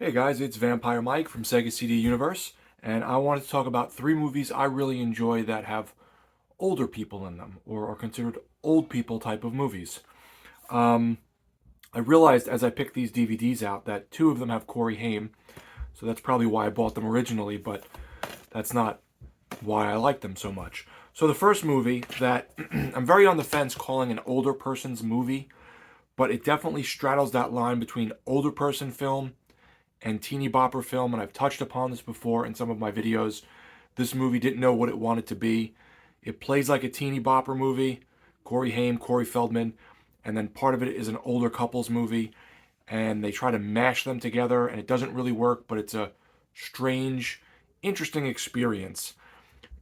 Hey guys, it's Vampire Mike from Sega CD Universe, and I wanted to talk about three movies I really enjoy that have older people in them, or are considered old people type of movies. Um, I realized as I picked these DVDs out that two of them have Corey Haim, so that's probably why I bought them originally, but that's not why I like them so much. So the first movie that I'm very on the fence calling an older person's movie, but it definitely straddles that line between older person film and teeny bopper film, and I've touched upon this before in some of my videos. This movie didn't know what it wanted to be. It plays like a teeny bopper movie, Corey Haim, Corey Feldman, and then part of it is an older couples movie, and they try to mash them together, and it doesn't really work, but it's a strange, interesting experience.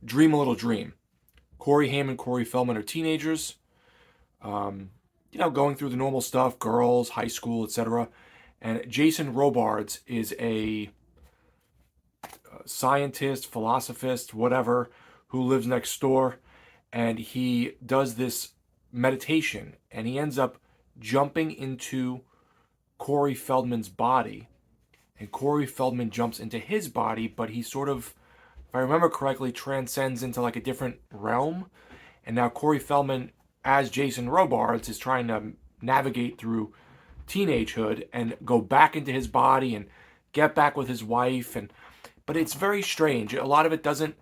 Dream a Little Dream. Corey Haim and Corey Feldman are teenagers, going through the normal stuff, girls, high school, etc. And Jason Robards is a scientist, philosophist, whatever, who lives next door. And he does this meditation and he ends up jumping into Corey Feldman's body. And Corey Feldman jumps into his body, but he sort of, if I remember correctly, transcends into like a different realm. And now Corey Feldman, as Jason Robards, is trying to navigate through teenagehood and go back into his body and get back with his wife. But it's very strange. A lot of it doesn't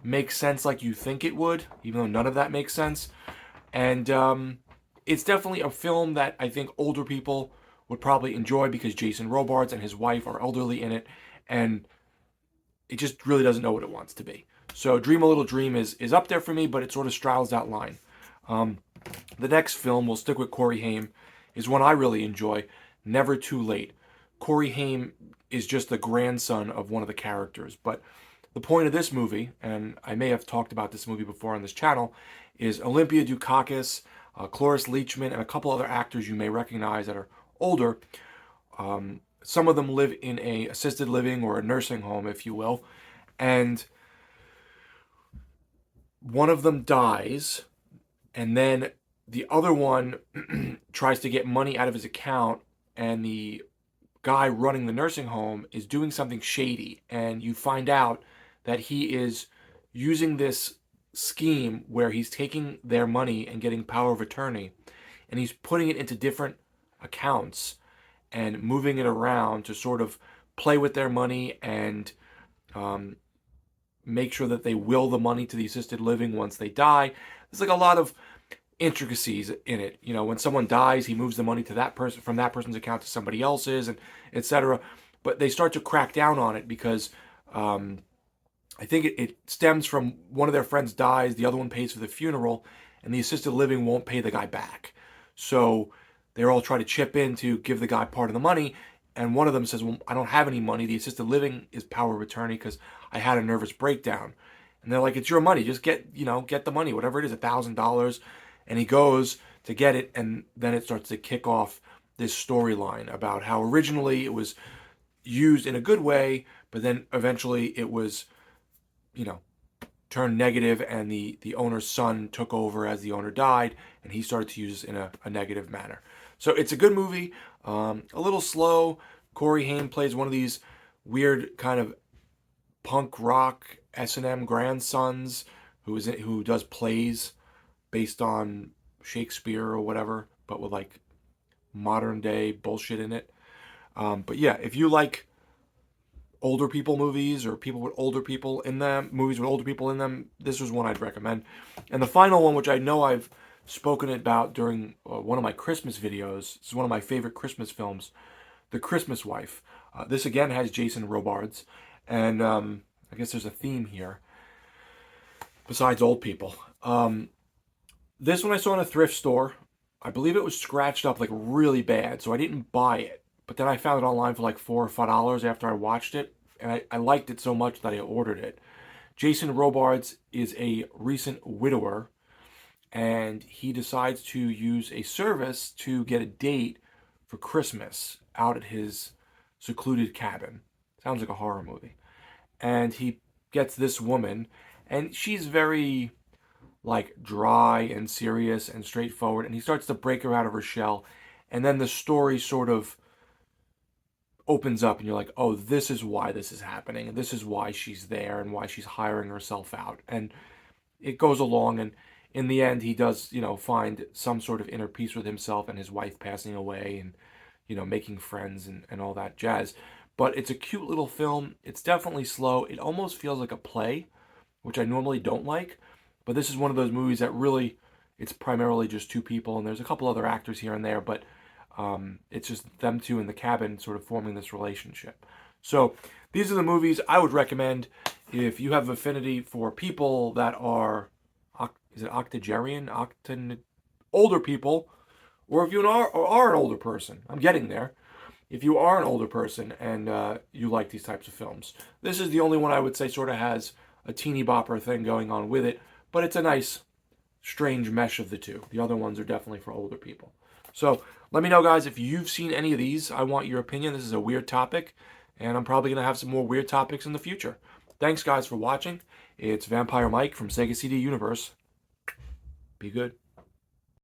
make sense like you think it would, even though none of that makes sense. And it's definitely a film that I think older people would probably enjoy because Jason Robards and his wife are elderly in it, and it just really doesn't know what it wants to be. So Dream a Little Dream is up there for me, but it sort of straddles that line. The next film, we'll stick with Corey Haim, is one I really enjoy, Never Too Late. Corey Haim is just the grandson of one of the characters, but the point of this movie, and I may have talked about this movie before on this channel, is Olympia Dukakis, Cloris Leachman, and a couple other actors you may recognize that are older. Some of them live in a assisted living or a nursing home, if you will, and one of them dies, and then the other one tries to get money out of his account, and the guy running the nursing home is doing something shady, and you find out that he is using this scheme where he's taking their money and getting power of attorney, and he's putting it into different accounts and moving it around to sort of play with their money and make sure that they will the money to the assisted living once they die. There's like a lot of intricacies in it. You know, when someone dies, he moves the money to that person from that person's account to somebody else's, and etc. But they start to crack down on it because I think it stems from one of their friends dies, the other one pays for the funeral, and the assisted living won't pay the guy back. So they're all trying to chip in to give the guy part of the money. And one of them says, well, I don't have any money. The assisted living is power of attorney because I had a nervous breakdown. And they're like, it's your money. Just get the money, whatever it is, $1,000. And he goes to get it. And then it starts to kick off this storyline about how originally it was used in a good way, but then eventually it was, turned negative, and the owner's son took over as the owner died, and he started to use this in a negative manner. So it's a good movie, a little slow. Corey Haim plays one of these weird kind of punk rock S&M grandsons who does plays based on Shakespeare or whatever, but with like modern day bullshit in it. But yeah, if you like older people movies or people with older people in them, movies with older people in them, this was one I'd recommend. And the final one, which I know I've spoken about during one of my Christmas videos, this is one of my favorite Christmas films, The Christmas Wife. This again has Jason Robards, and I guess there's a theme here besides old people. This one I saw in a thrift store. I believe it was scratched up like really bad, so I didn't buy it. But then I found it online for like $4 or $5 after I watched it, and I liked it so much that I ordered it. Jason Robards is a recent widower, and he decides to use a service to get a date for Christmas out at his secluded cabin. Sounds like a horror movie. And he gets this woman, and she's very like dry and serious and straightforward, and he starts to break her out of her shell, and then the story sort of opens up and you're like, oh, this is why this is happening, and this is why she's there and why she's hiring herself out. And it goes along, and in the end he does, find some sort of inner peace with himself and his wife passing away, and making friends and all that jazz. But it's a cute little film. It's definitely slow. It almost feels like a play, which I normally don't like, but this is one of those movies that really, it's primarily just two people, and there's a couple other actors here and there, but it's just them two in the cabin sort of forming this relationship. So these are the movies I would recommend if you have affinity for people that are, is it octogenarian, older people, or if you are an older person. I'm getting there. If you are an older person and you like these types of films, this is the only one I would say sort of has a teeny bopper thing going on with it, but it's a nice, strange mesh of the two. The other ones are definitely for older people. So let me know, guys, if you've seen any of these. I want your opinion. This is a weird topic, and I'm probably going to have some more weird topics in the future. Thanks, guys, for watching. It's Vampire Mike from Sega CD Universe. Be good.